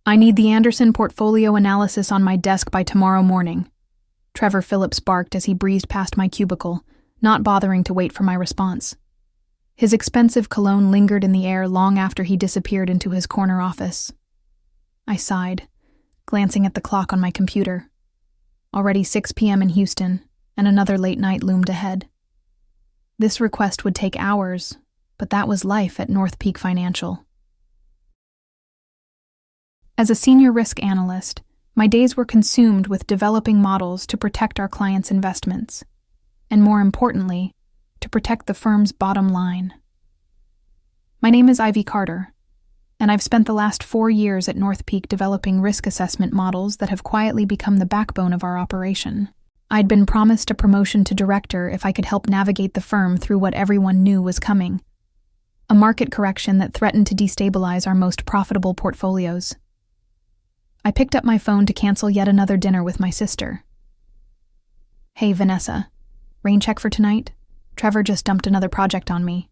I need the Anderson portfolio analysis on my desk by tomorrow morning, Trevor Phillips barked as he breezed past my cubicle, not bothering to wait for my response. His expensive cologne lingered in the air long after he disappeared into his corner office. I sighed, glancing at the clock on my computer. Already 6 p.m. in Houston, and another late night loomed ahead. This request would take hours, but that was life at North Peak Financial. As a senior risk analyst, my days were consumed with developing models to protect our clients' investments, and more importantly, to protect the firm's bottom line. My name is Ivy Carter, and I've spent the last 4 years at North Peak developing risk assessment models that have quietly become the backbone of our operation. I'd been promised a promotion to director if I could help navigate the firm through what everyone knew was coming, a market correction that threatened to destabilize our most profitable portfolios. I picked up my phone to cancel yet another dinner with my sister. "Hey, Vanessa, rain check for tonight? Trevor just dumped another project on me."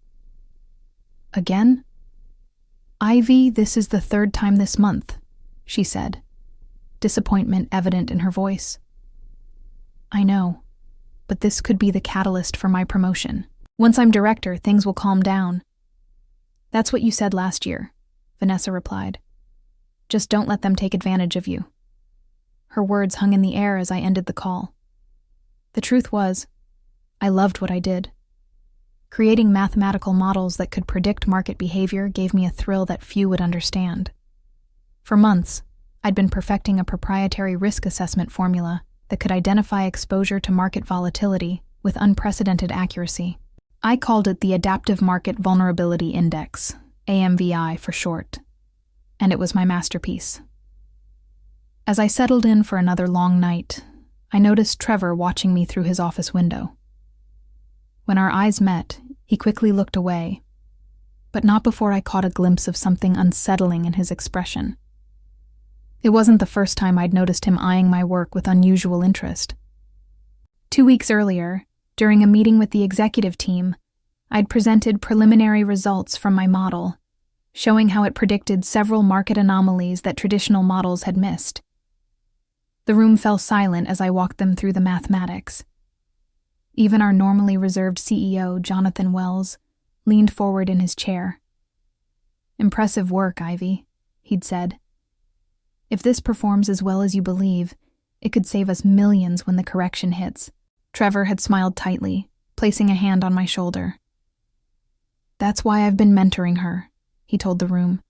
"Again?" "Ivy, this is the 3rd time this month," she said, disappointment evident in her voice. "I know, but this could be the catalyst for my promotion. Once I'm director, things will calm down." "That's what you said last year," Vanessa replied. "Just don't let them take advantage of you." Her words hung in the air as I ended the call. The truth was, I loved what I did. Creating mathematical models that could predict market behavior gave me a thrill that few would understand. For months, I'd been perfecting a proprietary risk assessment formula that could identify exposure to market volatility with unprecedented accuracy. I called it the Adaptive Market Vulnerability Index, AMVI for short, and it was my masterpiece. As I settled in for another long night, I noticed Trevor watching me through his office window. When our eyes met, he quickly looked away, but not before I caught a glimpse of something unsettling in his expression. It wasn't the first time I'd noticed him eyeing my work with unusual interest. 2 weeks earlier, during a meeting with the executive team, I'd presented preliminary results from my model, showing how it predicted several market anomalies that traditional models had missed. The room fell silent as I walked them through the mathematics. Even our normally reserved CEO, Jonathan Wells, leaned forward in his chair. "Impressive work, Ivy," he'd said. "If this performs as well as you believe, it could save us millions when the correction hits." Trevor had smiled tightly, placing a hand on my shoulder. "That's why I've been mentoring her," he told the room.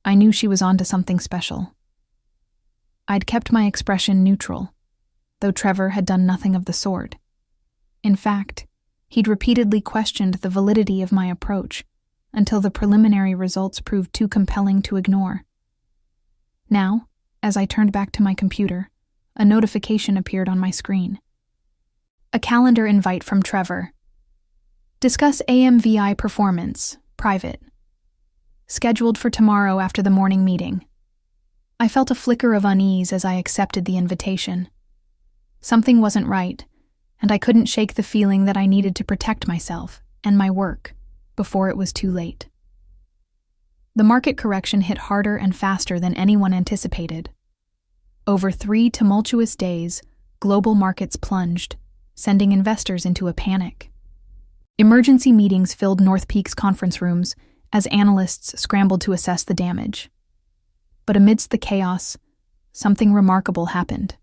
"I knew she was onto something special." I'd kept my expression neutral, though Trevor had done nothing of the sort. In fact, he'd repeatedly questioned the validity of my approach until the preliminary results proved too compelling to ignore. Now, as I turned back to my computer, a notification appeared on my screen. A calendar invite from Trevor. "Discuss AMVI performance, private. Scheduled for tomorrow after the morning meeting." I felt a flicker of unease as I accepted the invitation. Something wasn't right, and I couldn't shake the feeling that I needed to protect myself and my work before it was too late. The market correction hit harder and faster than anyone anticipated. Over 3 tumultuous days, global markets plunged, sending investors into a panic. Emergency meetings filled North Peak's conference rooms as analysts scrambled to assess the damage. But amidst the chaos, something remarkable happened.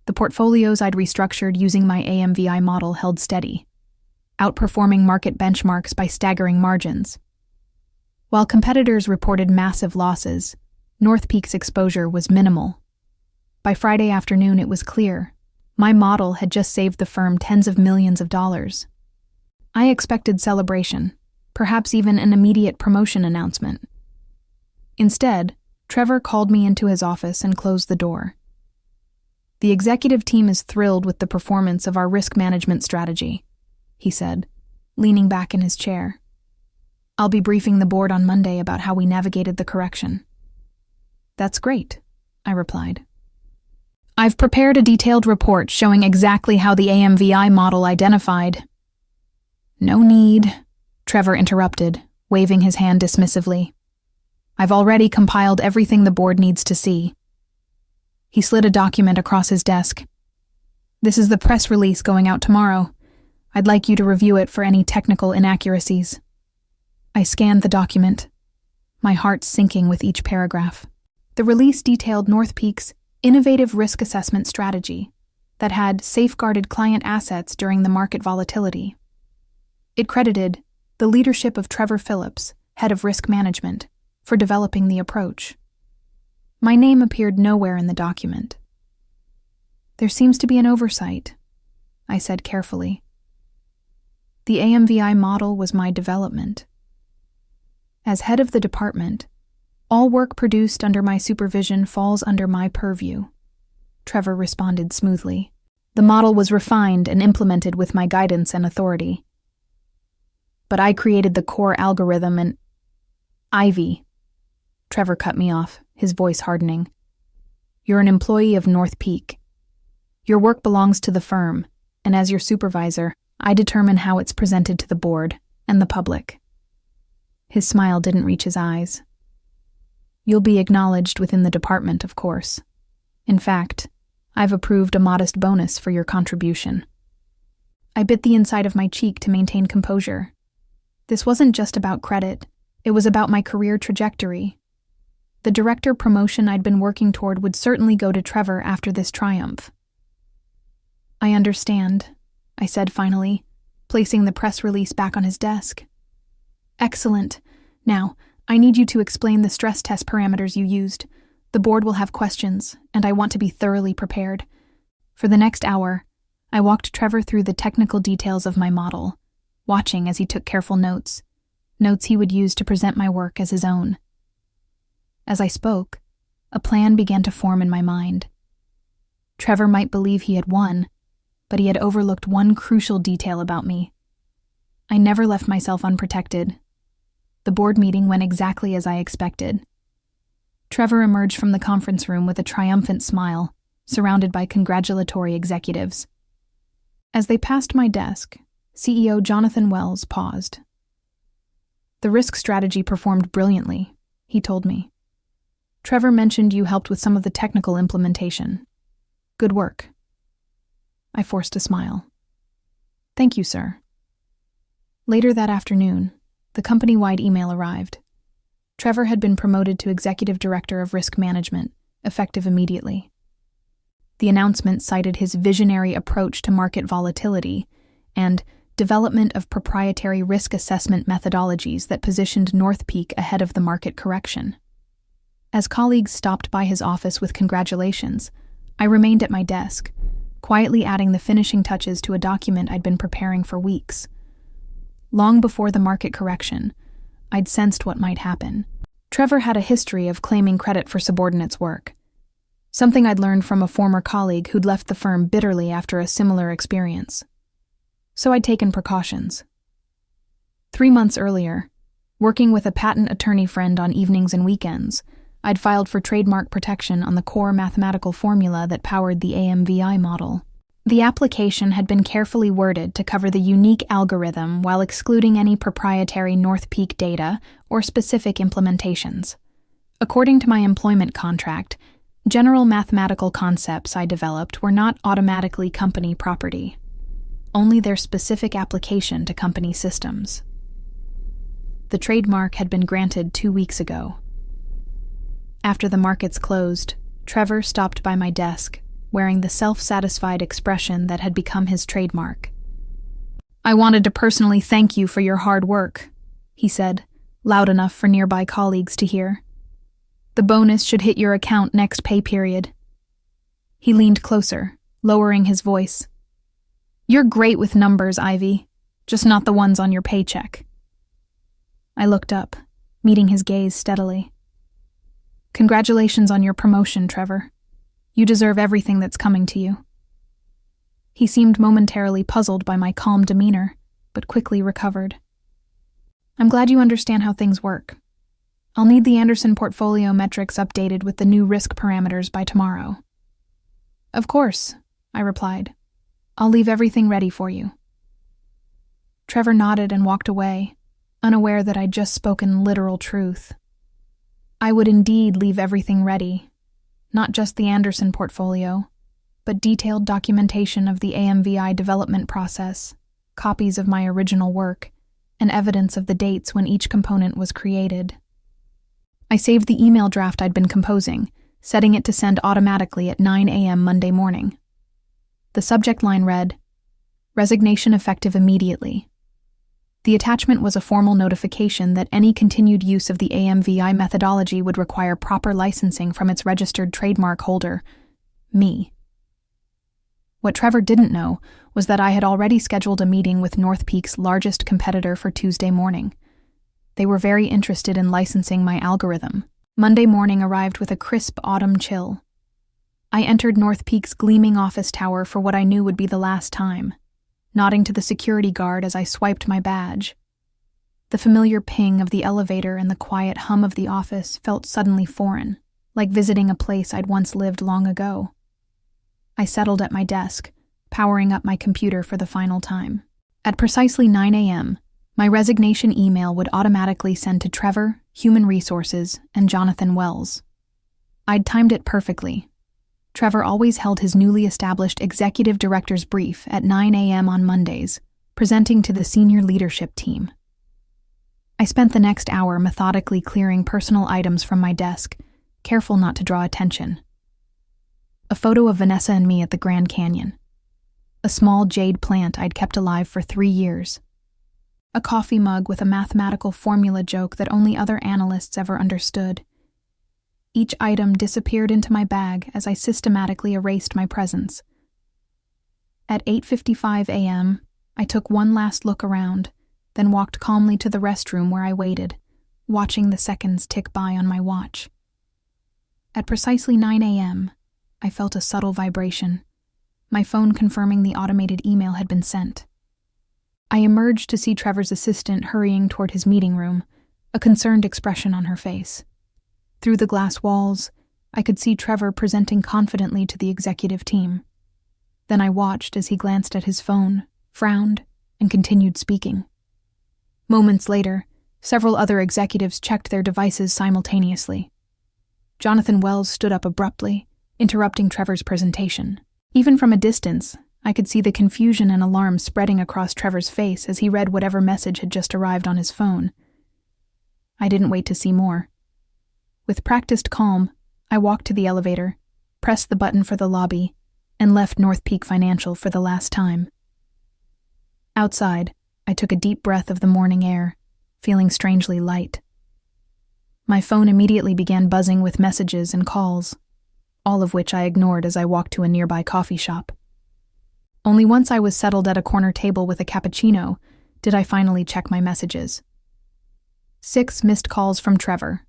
The portfolios I'd restructured using my AMVI model held steady, outperforming market benchmarks by staggering margins. While competitors reported massive losses, North Peak's exposure was minimal. By Friday afternoon, it was clear. My model had just saved the firm tens of millions of dollars. I expected celebration, perhaps even an immediate promotion announcement. Instead, Trevor called me into his office and closed the door. "The executive team is thrilled with the performance of our risk management strategy," he said, leaning back in his chair. "I'll be briefing the board on Monday about how we navigated the correction." "That's great," I replied. "I've prepared a detailed report showing exactly how the AMVI model identified." "No need," Trevor interrupted, waving his hand dismissively. I've already compiled everything the board needs to see. He slid a document across his desk. This is the press release going out tomorrow. I'd like you to review it for any technical inaccuracies. I scanned the document, my heart sinking with each paragraph. The release detailed North Peak's innovative risk assessment strategy that had safeguarded client assets during the market volatility. It credited the leadership of Trevor Phillips, head of risk management, for developing the approach. My name appeared nowhere in the document. There seems to be an oversight, I said carefully. The AMVI model was my development. As head of the department, all work produced under my supervision falls under my purview. Trevor responded smoothly. The model was refined and implemented with my guidance and authority. But I created the core algorithm and... Ivy. Trevor cut me off, his voice hardening. You're an employee of North Peak. Your work belongs to the firm, and as your supervisor, I determine how it's presented to the board and the public. His smile didn't reach his eyes. You'll be acknowledged within the department, of course. In fact, I've approved a modest bonus for your contribution. I bit the inside of my cheek to maintain composure. This wasn't just about credit, it was about my career trajectory. The director promotion I'd been working toward would certainly go to Trevor after this triumph. I understand, I said finally, placing the press release back on his desk. Excellent. Now, I need you to explain the stress test parameters you used. The board will have questions, and I want to be thoroughly prepared. For the next hour, I walked Trevor through the technical details of my model, watching as he took careful notes he would use to present my work as his own. As I spoke, a plan began to form in my mind. Trevor might believe he had won, but he had overlooked one crucial detail about me. I never left myself unprotected. The board meeting went exactly as I expected. Trevor emerged from the conference room with a triumphant smile, surrounded by congratulatory executives. As they passed my desk, CEO Jonathan Wells paused. The risk strategy performed brilliantly, he told me. Trevor mentioned you helped with some of the technical implementation. Good work. I forced a smile. Thank you, sir. Later that afternoon, the company-wide email arrived. Trevor had been promoted to Executive Director of Risk Management, effective immediately. The announcement cited his visionary approach to market volatility and development of proprietary risk assessment methodologies that positioned North Peak ahead of the market correction. As colleagues stopped by his office with congratulations, I remained at my desk, quietly adding the finishing touches to a document I'd been preparing for weeks. Long before the market correction, I'd sensed what might happen. Trevor had a history of claiming credit for subordinates' work, something I'd learned from a former colleague who'd left the firm bitterly after a similar experience. So I'd taken precautions. 3 months earlier, working with a patent attorney friend on evenings and weekends, I'd filed for trademark protection on the core mathematical formula that powered the AMVI model. The application had been carefully worded to cover the unique algorithm while excluding any proprietary North Peak data or specific implementations. According to my employment contract, general mathematical concepts I developed were not automatically company property, only their specific application to company systems. The trademark had been granted 2 weeks ago. After the markets closed, Trevor stopped by my desk, wearing the self-satisfied expression that had become his trademark. I wanted to personally thank you for your hard work, he said, loud enough for nearby colleagues to hear. The bonus should hit your account next pay period. He leaned closer, lowering his voice. You're great with numbers, Ivy, just not the ones on your paycheck. I looked up, meeting his gaze steadily. Congratulations on your promotion, Trevor. You deserve everything that's coming to you. He seemed momentarily puzzled by my calm demeanor, but quickly recovered. I'm glad you understand how things work. I'll need the Anderson portfolio metrics updated with the new risk parameters by tomorrow. Of course, I replied. I'll leave everything ready for you. Trevor nodded and walked away, unaware that I'd just spoken literal truth. I would indeed leave everything ready, not just the Anderson portfolio, but detailed documentation of the AMVI development process, copies of my original work, and evidence of the dates when each component was created. I saved the email draft I'd been composing, setting it to send automatically at 9 a.m. Monday morning. The subject line read, "Resignation effective immediately." The attachment was a formal notification that any continued use of the AMVI methodology would require proper licensing from its registered trademark holder, me. What Trevor didn't know was that I had already scheduled a meeting with North Peak's largest competitor for Tuesday morning. They were very interested in licensing my algorithm. Monday morning arrived with a crisp autumn chill. I entered North Peak's gleaming office tower for what I knew would be the last time, nodding to the security guard as I swiped my badge. The familiar ping of the elevator and the quiet hum of the office felt suddenly foreign, like visiting a place I'd once lived long ago. I settled at my desk, powering up my computer for the final time. At precisely 9 a.m., my resignation email would automatically send to Trevor, Human Resources, and Jonathan Wells. I'd timed it perfectly. Trevor always held his newly established executive director's brief at 9 a.m. on Mondays, presenting to the senior leadership team. I spent the next hour methodically clearing personal items from my desk, careful not to draw attention. A photo of Vanessa and me at the Grand Canyon. A small jade plant I'd kept alive for 3 years. A coffee mug with a mathematical formula joke that only other analysts ever understood. Each item disappeared into my bag as I systematically erased my presence. At 8:55 a.m., I took one last look around, then walked calmly to the restroom where I waited, watching the seconds tick by on my watch. At precisely 9 a.m., I felt a subtle vibration, my phone confirming the automated email had been sent. I emerged to see Trevor's assistant hurrying toward his meeting room, a concerned expression on her face. Through the glass walls, I could see Trevor presenting confidently to the executive team. Then I watched as he glanced at his phone, frowned, and continued speaking. Moments later, several other executives checked their devices simultaneously. Jonathan Wells stood up abruptly, interrupting Trevor's presentation. Even from a distance, I could see the confusion and alarm spreading across Trevor's face as he read whatever message had just arrived on his phone. I didn't wait to see more. With practiced calm, I walked to the elevator, pressed the button for the lobby, and left North Peak Financial for the last time. Outside, I took a deep breath of the morning air, feeling strangely light. My phone immediately began buzzing with messages and calls, all of which I ignored as I walked to a nearby coffee shop. Only once I was settled at a corner table with a cappuccino did I finally check my messages. 6 missed calls from Trevor,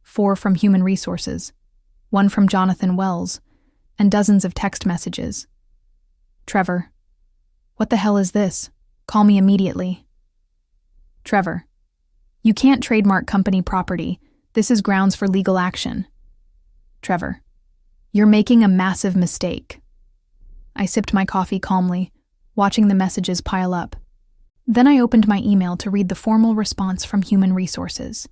4 from Human Resources, 1 from Jonathan Wells, and dozens of text messages. Trevor, what the hell is this? Call me immediately. Trevor, you can't trademark company property. This is grounds for legal action. Trevor, you're making a massive mistake. I sipped my coffee calmly, watching the messages pile up. Then I opened my email to read the formal response from Human Resources.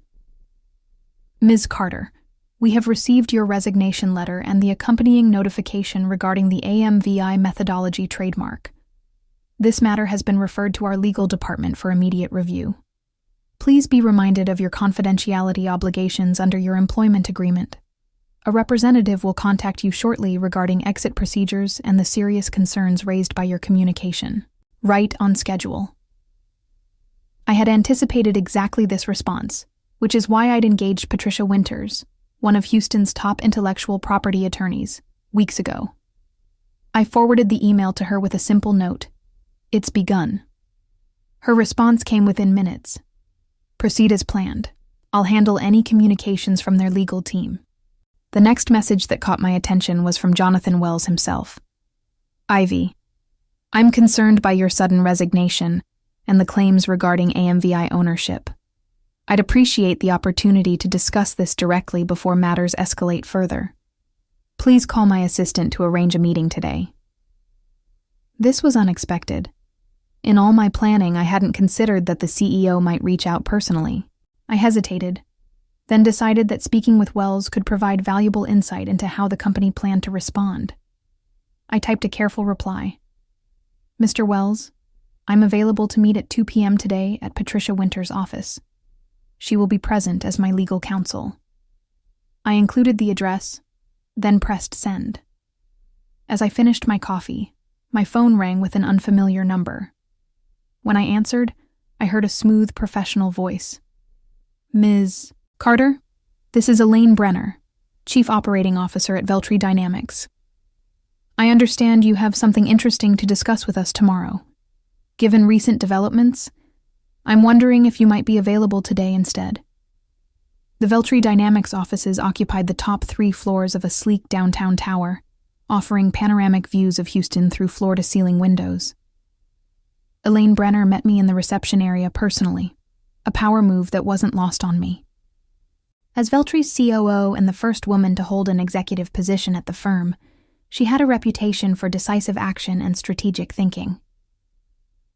Ms. Carter, we have received your resignation letter and the accompanying notification regarding the AMVI methodology trademark. This matter has been referred to our legal department for immediate review. Please be reminded of your confidentiality obligations under your employment agreement. A representative will contact you shortly regarding exit procedures and the serious concerns raised by your communication. Right on schedule. I had anticipated exactly this response, which is why I'd engaged Patricia Winters, one of Houston's top intellectual property attorneys, weeks ago. I forwarded the email to her with a simple note. It's begun. Her response came within minutes. Proceed as planned. I'll handle any communications from their legal team. The next message that caught my attention was from Jonathan Wells himself. Ivy, I'm concerned by your sudden resignation and the claims regarding AMVI ownership. I'd appreciate the opportunity to discuss this directly before matters escalate further. Please call my assistant to arrange a meeting today. This was unexpected. In all my planning, I hadn't considered that the CEO might reach out personally. I hesitated. then decided that speaking with Wells could provide valuable insight into how the company planned to respond. I typed a careful reply. Mr. Wells, I'm available to meet at 2 p.m. today at Patricia Winter's office. She will be present as my legal counsel. I included the address, then pressed send. As I finished my coffee, my phone rang with an unfamiliar number. When I answered, I heard a smooth, professional voice. Ms. Carter, this is Elaine Brenner, Chief Operating Officer at Veltri Dynamics. I understand you have something interesting to discuss with us tomorrow. Given recent developments, I'm wondering if you might be available today instead. The Veltri Dynamics offices occupied the top 3 floors of a sleek downtown tower, offering panoramic views of Houston through floor-to-ceiling windows. Elaine Brenner met me in the reception area personally, a power move that wasn't lost on me. As Veltri's COO and the first woman to hold an executive position at the firm, she had a reputation for decisive action and strategic thinking.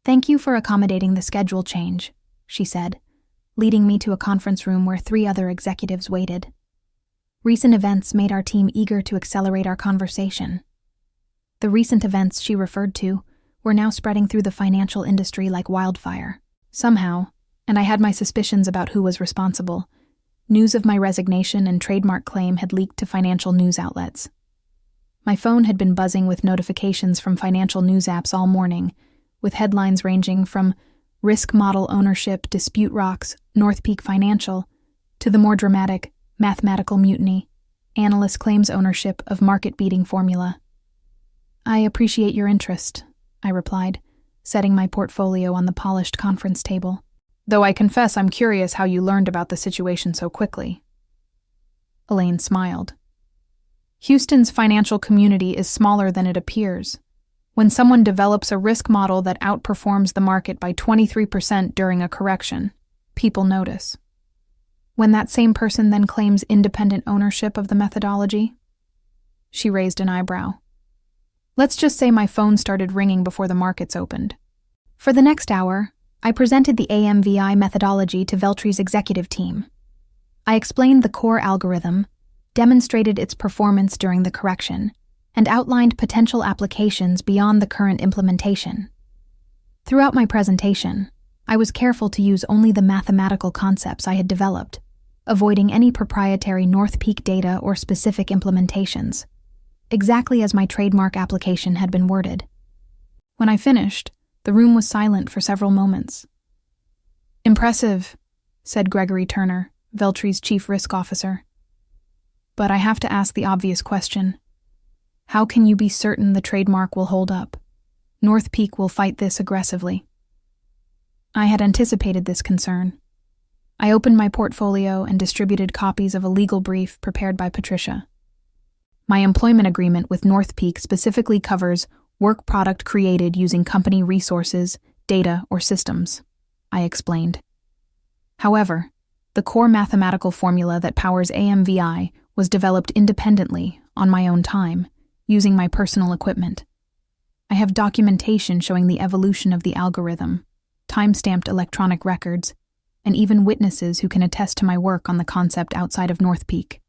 Thank you for accommodating the schedule change, she said, leading me to a conference room where 3 other executives waited. Recent events made our team eager to accelerate our conversation. The recent events she referred to were now spreading through the financial industry like wildfire. Somehow, and I had my suspicions about who was responsible, news of my resignation and trademark claim had leaked to financial news outlets. My phone had been buzzing with notifications from financial news apps all morning, with headlines ranging from Risk Model Ownership Dispute Rocks North Peak Financial to the more dramatic Mathematical Mutiny, Analyst Claims Ownership of Market-Beating Formula. I appreciate your interest, I replied, setting my portfolio on the polished conference table. Though I confess I'm curious how you learned about the situation so quickly. Elaine smiled. Houston's financial community is smaller than it appears. When someone develops a risk model that outperforms the market by 23% during a correction, people notice. When that same person then claims independent ownership of the methodology? She raised an eyebrow. Let's just say my phone started ringing before the markets opened. For the next hour, I presented the AMVI methodology to Veltri's executive team. I explained the core algorithm, demonstrated its performance during the correction, and outlined potential applications beyond the current implementation. Throughout my presentation, I was careful to use only the mathematical concepts I had developed, avoiding any proprietary North Peak data or specific implementations, exactly as my trademark application had been worded. When I finished, the room was silent for several moments. Impressive, said Gregory Turner, Veltri's chief risk officer. But I have to ask the obvious question. How can you be certain the trademark will hold up? North Peak will fight this aggressively. I had anticipated this concern. I opened my portfolio and distributed copies of a legal brief prepared by Patricia. My employment agreement with North Peak specifically covers work product created using company resources, data, or systems, I explained. However, the core mathematical formula that powers AMVI was developed independently, on my own time, using my personal equipment. I have documentation showing the evolution of the algorithm, time-stamped electronic records, and even witnesses who can attest to my work on the concept outside of North Peak.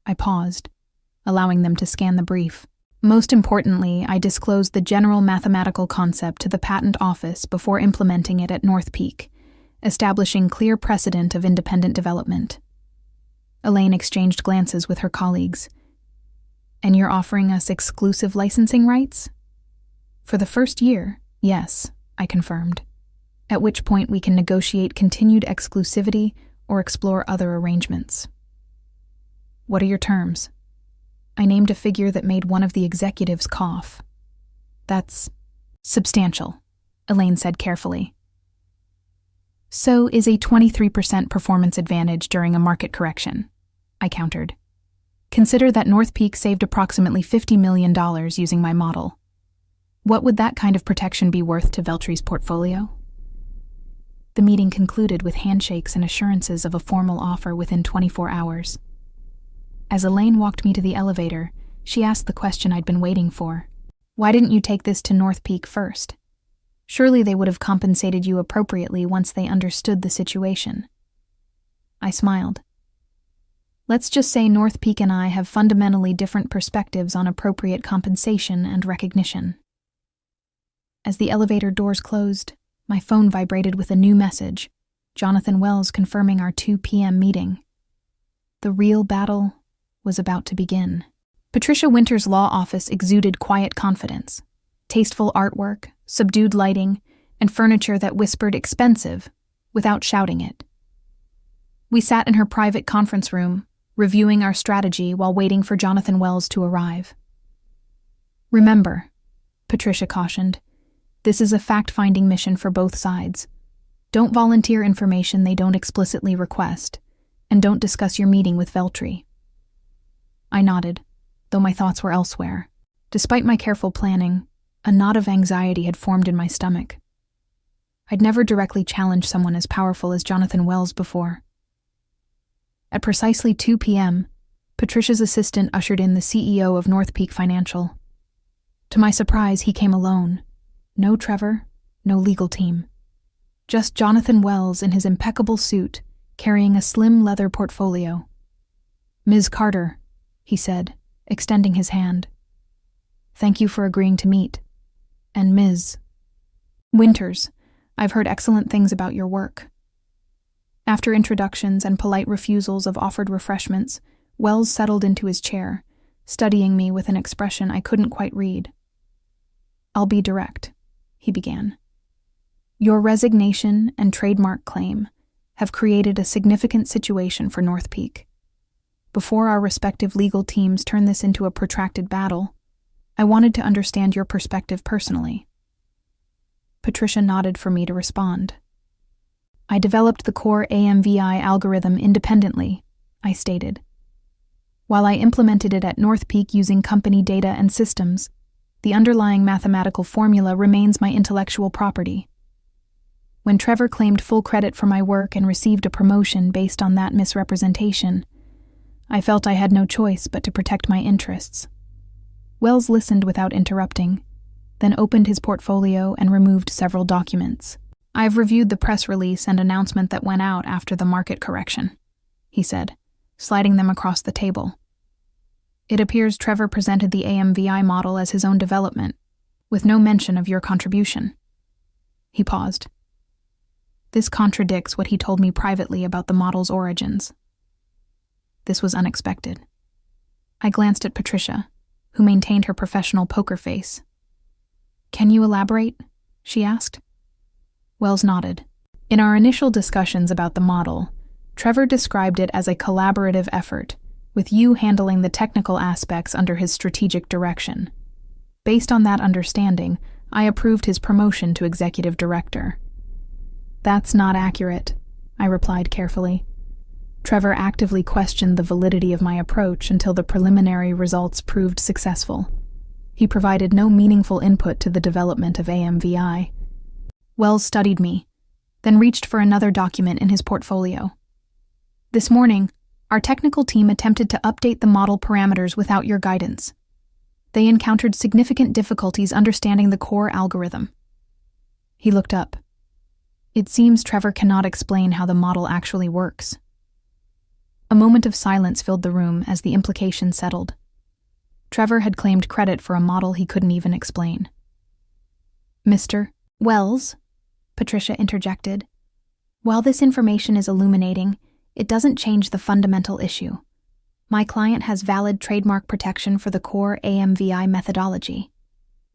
I paused, allowing them to scan the brief. Most importantly, I disclosed the general mathematical concept to the patent office before implementing it at North Peak, establishing clear precedent of independent development. Elaine exchanged glances with her colleagues. And you're offering us exclusive licensing rights? For the first year, yes, I confirmed, at which point we can negotiate continued exclusivity or explore other arrangements. What are your terms? I named a figure that made one of the executives cough. That's substantial, Elaine said carefully. So is a 23% performance advantage during a market correction, I countered. Consider that North Peak saved approximately $50 million using my model. What would that kind of protection be worth to Veltri's portfolio? The meeting concluded with handshakes and assurances of a formal offer within 24 hours. As Elaine walked me to the elevator, she asked the question I'd been waiting for. Why didn't you take this to North Peak first? Surely they would have compensated you appropriately once they understood the situation. I smiled, Let's just say North Peak and I have fundamentally different perspectives on appropriate compensation and recognition. As the elevator doors closed, my phone vibrated with a new message, Jonathan Wells confirming our 2 p.m. meeting. The real battle was about to begin. Patricia Winter's law office exuded quiet confidence, tasteful artwork, subdued lighting, and furniture that whispered expensive without shouting it. We sat in her private conference room, reviewing our strategy while waiting for Jonathan Wells to arrive. Remember, Patricia cautioned, this is a fact-finding mission for both sides. Don't volunteer information they don't explicitly request, and don't discuss your meeting with Veltri. I nodded, though my thoughts were elsewhere. Despite my careful planning, a knot of anxiety had formed in my stomach. I'd never directly challenged someone as powerful as Jonathan Wells before. At precisely 2 p.m., Patricia's assistant ushered in the CEO of North Peak Financial. To my surprise, he came alone. No Trevor, no legal team. Just Jonathan Wells in his impeccable suit, carrying a slim leather portfolio. "Ms. Carter," he said, extending his hand. "Thank you for agreeing to meet. And Ms. Winters, I've heard excellent things about your work." After introductions and polite refusals of offered refreshments, Wells settled into his chair, studying me with an expression I couldn't quite read. "I'll be direct," he began. "Your resignation and trademark claim have created a significant situation for North Peak. Before our respective legal teams turn this into a protracted battle, I wanted to understand your perspective personally." Patricia nodded for me to respond. "I developed the core AMVI algorithm independently," I stated. "While I implemented it at North Peak using company data and systems, the underlying mathematical formula remains my intellectual property. When Trevor claimed full credit for my work and received a promotion based on that misrepresentation, I felt I had no choice but to protect my interests." Wells listened without interrupting, then opened his portfolio and removed several documents. "I've reviewed the press release and announcement that went out after the market correction," he said, sliding them across the table. "It appears Trevor presented the AMVI model as his own development, with no mention of your contribution." He paused. "This contradicts what he told me privately about the model's origins." This was unexpected. I glanced at Patricia, who maintained her professional poker face. "Can you elaborate?" she asked. Wells nodded. "In our initial discussions about the model, Trevor described it as a collaborative effort, with you handling the technical aspects under his strategic direction. Based on that understanding, I approved his promotion to executive director." "That's not accurate," I replied carefully. Trevor actively questioned the validity of my approach until the preliminary results proved successful. He provided no meaningful input to the development of AMVI. Wells studied me, then reached for another document in his portfolio. "This morning, our technical team attempted to update the model parameters without your guidance. They encountered significant difficulties understanding the core algorithm." He looked up. "It seems Trevor cannot explain how the model actually works." A moment of silence filled the room as the implication settled. Trevor had claimed credit for a model he couldn't even explain. "Mr. Wells," Patricia interjected, "while this information is illuminating, it doesn't change the fundamental issue. My client has valid trademark protection for the core AMVI methodology.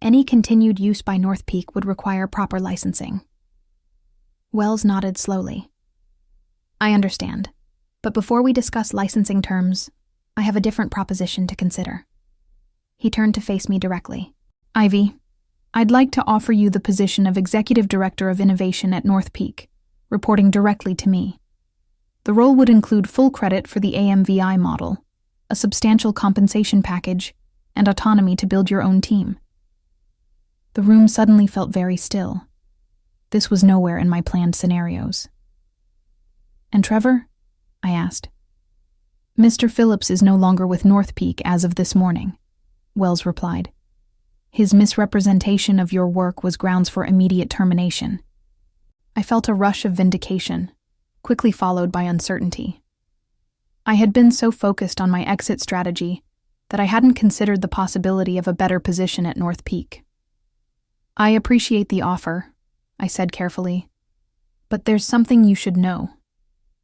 Any continued use by North Peak would require proper licensing." Wells nodded slowly. "I understand. But before we discuss licensing terms, I have a different proposition to consider." He turned to face me directly. "Ivy, I'd like to offer you the position of Executive Director of Innovation at North Peak, reporting directly to me. The role would include full credit for the AMVI model, a substantial compensation package, and autonomy to build your own team." The room suddenly felt very still. This was nowhere in my planned scenarios. "And Trevor?" I asked. "Mr. Phillips is no longer with North Peak as of this morning," Wells replied. "His misrepresentation of your work was grounds for immediate termination." I felt a rush of vindication, quickly followed by uncertainty. I had been so focused on my exit strategy that I hadn't considered the possibility of a better position at North Peak. "I appreciate the offer," I said carefully, "but there's something you should know.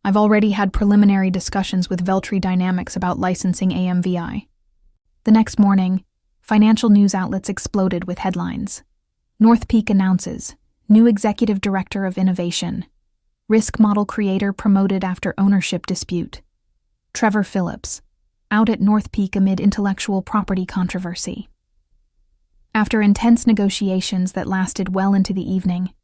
I've already had preliminary discussions with Veltri Dynamics about licensing AMVI." The next morning, financial news outlets exploded with headlines. North Peak announces, new executive director of innovation. Risk model creator promoted after ownership dispute. Trevor Phillips, out at North Peak amid intellectual property controversy. After intense negotiations that lasted well into the evening,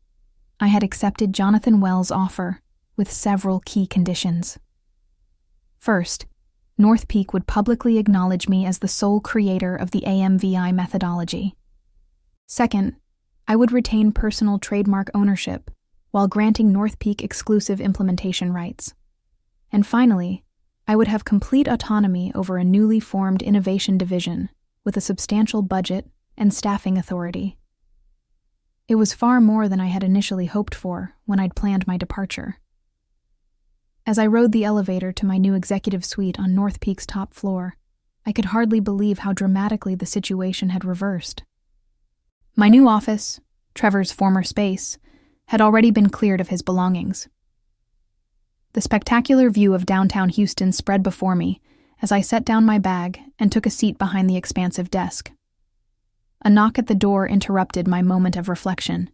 I had accepted Jonathan Wells' offer with several key conditions. First, North Peak would publicly acknowledge me as the sole creator of the AMVI methodology. Second, I would retain personal trademark ownership while granting North Peak exclusive implementation rights. And finally, I would have complete autonomy over a newly formed innovation division with a substantial budget and staffing authority. It was far more than I had initially hoped for when I'd planned my departure. As I rode the elevator to my new executive suite on North Peak's top floor, I could hardly believe how dramatically the situation had reversed. My new office, Trevor's former space, had already been cleared of his belongings. The spectacular view of downtown Houston spread before me as I set down my bag and took a seat behind the expansive desk. A knock at the door interrupted my moment of reflection.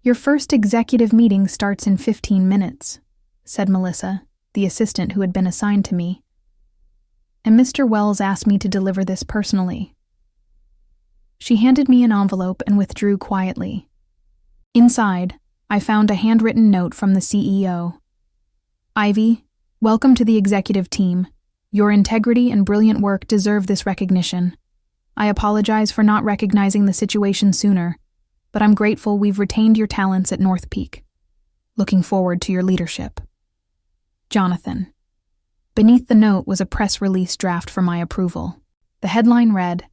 "Your first executive meeting starts in 15 minutes, said Melissa, the assistant who had been assigned to me. "And Mr. Wells asked me to deliver this personally." She handed me an envelope and withdrew quietly. Inside, I found a handwritten note from the CEO. "Ivy, welcome to the executive team. Your integrity and brilliant work deserve this recognition. I apologize for not recognizing the situation sooner, but I'm grateful we've retained your talents at North Peak. Looking forward to your leadership. Jonathan." Beneath the note was a press release draft for my approval. The headline read,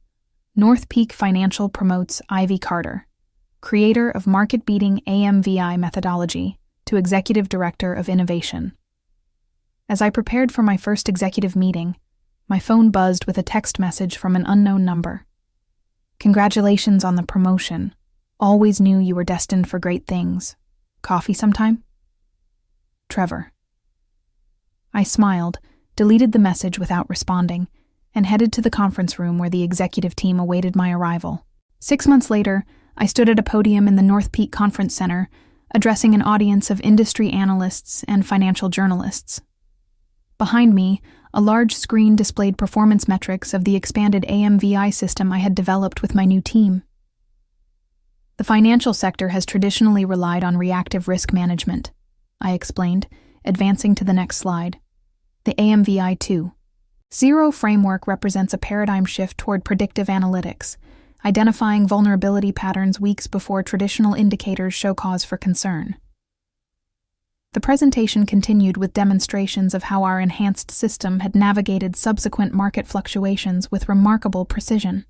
"North Peak Financial promotes Ivy Carter, creator of market-beating AMVI methodology, to Executive Director of Innovation." As I prepared for my first executive meeting, my phone buzzed with a text message from an unknown number. "Congratulations on the promotion. Always knew you were destined for great things. Coffee sometime? Trevor." I smiled, deleted the message without responding, and headed to the conference room where the executive team awaited my arrival. 6 months later, I stood at a podium in the North Peak Conference Center, addressing an audience of industry analysts and financial journalists. Behind me, a large screen displayed performance metrics of the expanded AMVI system I had developed with my new team. "The financial sector has traditionally relied on reactive risk management," I explained, advancing to the next slide. "The AMVI 2.0 framework represents a paradigm shift toward predictive analytics, identifying vulnerability patterns weeks before traditional indicators show cause for concern." The presentation continued with demonstrations of how our enhanced system had navigated subsequent market fluctuations with remarkable precision.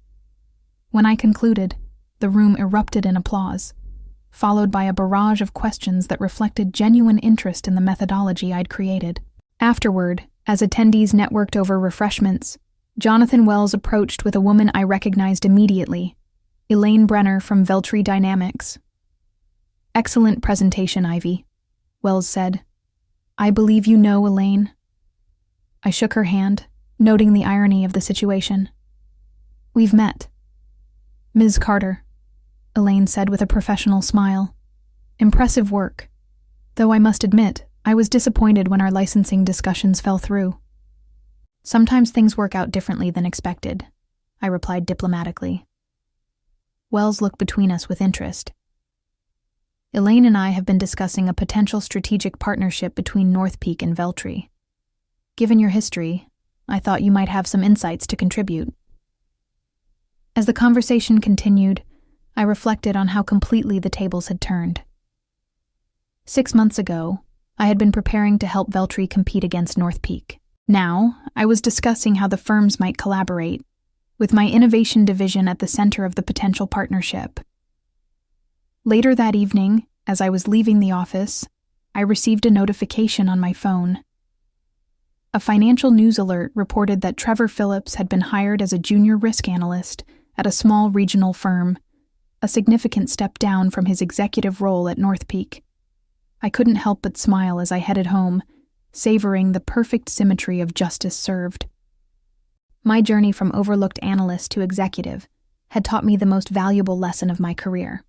When I concluded, the room erupted in applause, followed by a barrage of questions that reflected genuine interest in the methodology I'd created. Afterward, as attendees networked over refreshments, Jonathan Wells approached with a woman I recognized immediately, Elaine Brenner from Veltri Dynamics. "Excellent presentation, Ivy," Wells said. "I believe you know Elaine." I shook her hand, noting the irony of the situation. "We've met." "Ms. Carter," Elaine said with a professional smile. "Impressive work. Though I must admit, I was disappointed when our licensing discussions fell through." "Sometimes things work out differently than expected," I replied diplomatically. Wells looked between us with interest. "Elaine and I have been discussing a potential strategic partnership between North Peak and Veltri. Given your history, I thought you might have some insights to contribute." As the conversation continued, I reflected on how completely the tables had turned. 6 months ago, I had been preparing to help Veltri compete against North Peak. Now, I was discussing how the firms might collaborate, with my innovation division at the center of the potential partnership. Later that evening, as I was leaving the office, I received a notification on my phone. A financial news alert reported that Trevor Phillips had been hired as a junior risk analyst at a small regional firm, a significant step down from his executive role at North Peak. I couldn't help but smile as I headed home, savoring the perfect symmetry of justice served. My journey from overlooked analyst to executive had taught me the most valuable lesson of my career.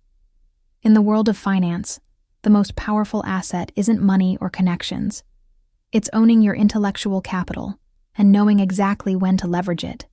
In the world of finance, the most powerful asset isn't money or connections. It's owning your intellectual capital and knowing exactly when to leverage it.